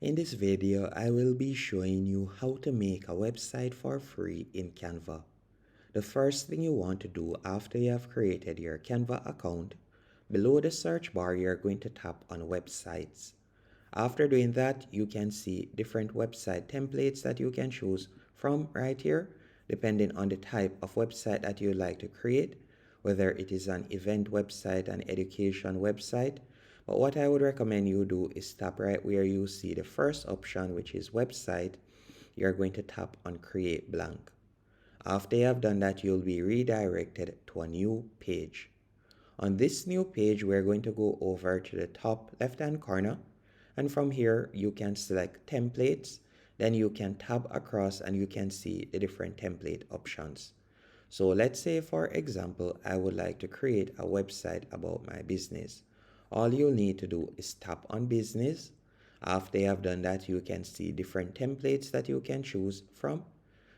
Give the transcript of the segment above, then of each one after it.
In this video, I will be showing you how to make a website for free in Canva. The first thing you want to do after you have created your Canva account, below the search bar, you're going to tap on websites. After doing that, you can see different website templates that you can choose from right here, depending on the type of website that you like to create, whether it is an event website, an education website. But what I would recommend you do is tap right where you see the first option, which is website. You're going to tap on create blank. After you have done that, you'll be redirected to a new page. On this new page, we're going to go over to the top left-hand corner, and from here you can select templates. Then you can tab across and you can see the different template options. So let's say, for example, I would like to create a website about my business. All you'll need to do is tap on business. After you have done that, you can see different templates that you can choose from.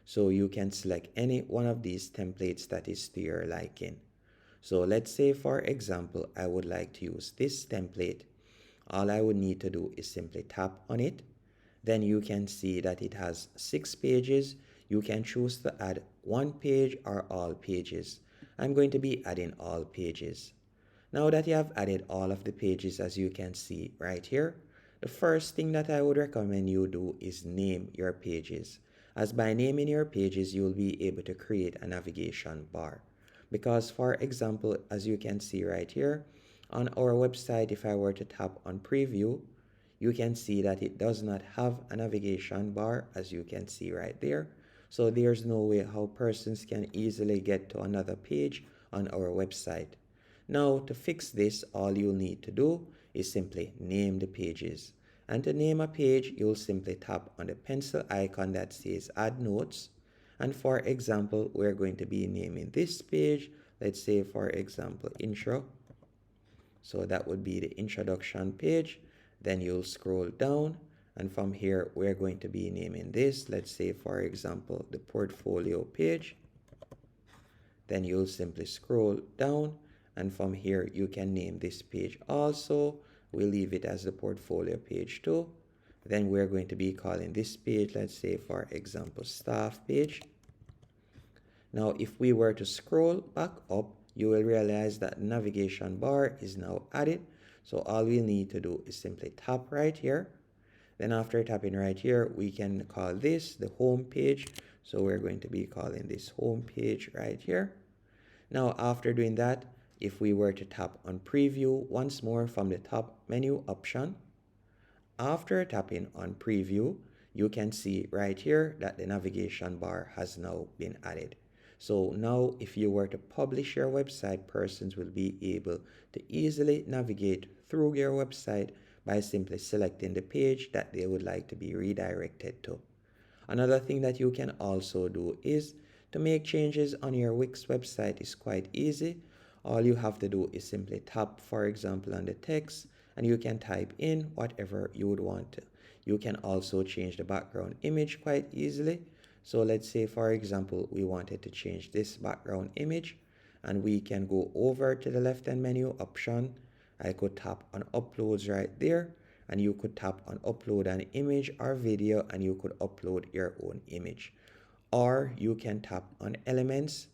So you can select any one of these templates that is to your liking. So let's say, for example, I would like to use this template. All I would need to do is simply tap on it. Then you can see that it has 6 pages. You can choose to add one page or all pages. I'm going to be adding all pages. Now that you have added all of the pages, as you can see right here, the first thing that I would recommend you do is name your pages. As by naming your pages, you will be able to create a navigation bar. Because, for example, as you can see right here, on our website, if I were to tap on preview, you can see that it does not have a navigation bar, as you can see right there. So there's no way how persons can easily get to another page on our website. Now, to fix this, all you'll need to do is simply name the pages. And to name a page, you'll simply tap on the pencil icon that says add notes. And for example, we're going to be naming this page, let's say, for example, intro. So that would be the introduction page. Then you'll scroll down, and from here we're going to be naming this, let's say, for example, the portfolio page. Then you'll simply scroll down, and from here you can name this page also. We'll leave it as the portfolio page too. Then we're going to be calling this page, let's say, for example, staff page. Now, if we were to scroll back up, you will realize that navigation bar is now added. So all we need to do is simply tap right here. Then after tapping right here, we can call this the home page. So we're going to be calling this home page right here. Now, after doing that, if we were to tap on preview once more from the top menu option, after tapping on preview, you can see right here that the navigation bar has now been added. So now if you were to publish your website, persons will be able to easily navigate through your website by simply selecting the page that they would like to be redirected to. Another thing that you can also do is to make changes on your Wix website is quite easy. All you have to do is simply tap, for example, on the text, and you can type in whatever you would want to. You can also change the background image quite easily. So let's say, for example, we wanted to change this background image, and we can go over to the left-hand menu option. I could tap on uploads right there, and you could tap on upload an image or video, and you could upload your own image. Or you can tap on elements.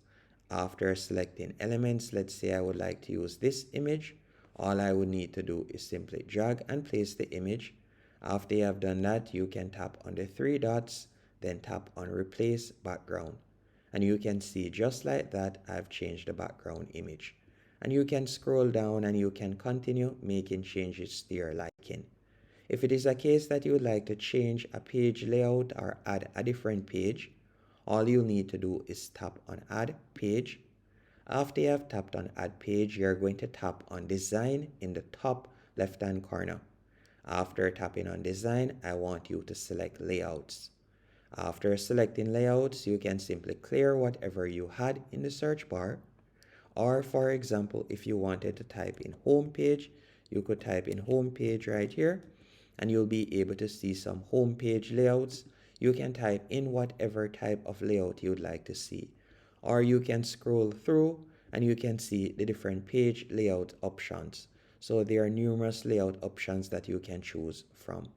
After selecting elements, let's say I would like to use this image. All I would need to do is simply drag and place the image. After you have done that, you can tap on the 3 dots, then tap on replace background. And you can see just like that, I've changed the background image. And you can scroll down and you can continue making changes to your liking. If it is a case that you would like to change a page layout or add a different page, all you need to do is tap on add page. After you have tapped on add page, you're going to tap on design in the top left hand corner. After tapping on design, I want you to select layouts. After selecting layouts, you can simply clear whatever you had in the search bar. Or for example, if you wanted to type in home page, you could type in home page right here, and you'll be able to see some home page layouts. You can type in whatever type of layout you'd like to see. Or you can scroll through and you can see the different page layout options. So there are numerous layout options that you can choose from.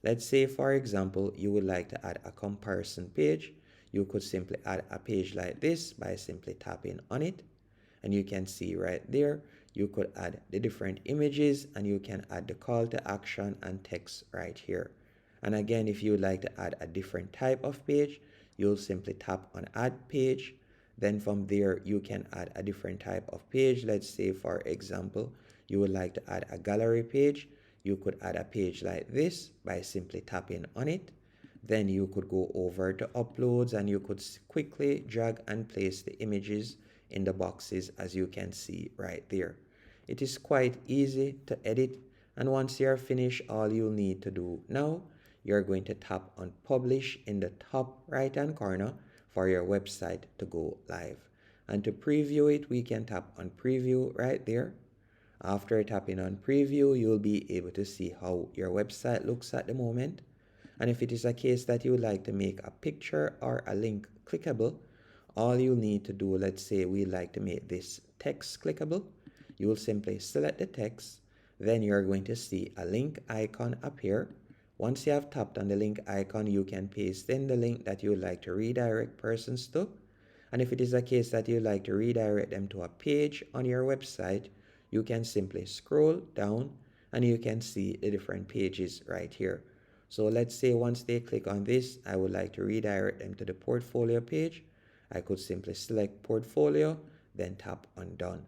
Let's say, for example, you would like to add a comparison page. You could simply add a page like this by simply tapping on it. And you can see right there, you could add the different images and you can add the call to action and text right here. And again, if you would like to add a different type of page, you'll simply tap on add page. Then from there, you can add a different type of page. Let's say, for example, you would like to add a gallery page. You could add a page like this by simply tapping on it. Then you could go over to uploads and you could quickly drag and place the images in the boxes as you can see right there. It is quite easy to edit, and once you're finished, all you need to do now, you're going to tap on publish in the top right hand corner for your website to go live. And to preview it, we can tap on preview right there. After tapping on preview, you'll be able to see how your website looks at the moment. And if it is a case that you would like to make a picture or a link clickable, all you need to do, let's say we like to make this text clickable, you will simply select the text, then you're going to see a link icon appear. Once you have tapped on the link icon, you can paste in the link that you would like to redirect persons to. And if it is a case that you like to redirect them to a page on your website, you can simply scroll down and you can see the different pages right here. So let's say once they click on this, I would like to redirect them to the portfolio page. I could simply select portfolio, then tap on done.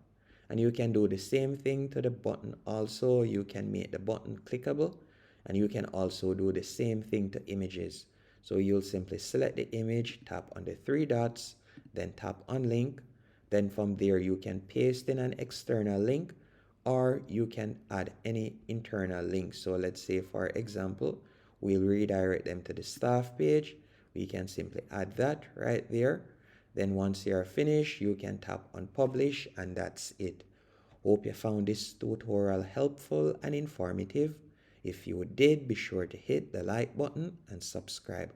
And you can do the same thing to the button also. You can make the button clickable, and you can also do the same thing to images. So you'll simply select the image, tap on the three dots, then tap on link. Then from there you can paste in an external link or you can add any internal link. So let's say for example, we'll redirect them to the staff page. We can simply add that right there. Then once you're finished, you can tap on publish and that's it. Hope you found this tutorial helpful and informative. If you did, be sure to hit the like button and subscribe.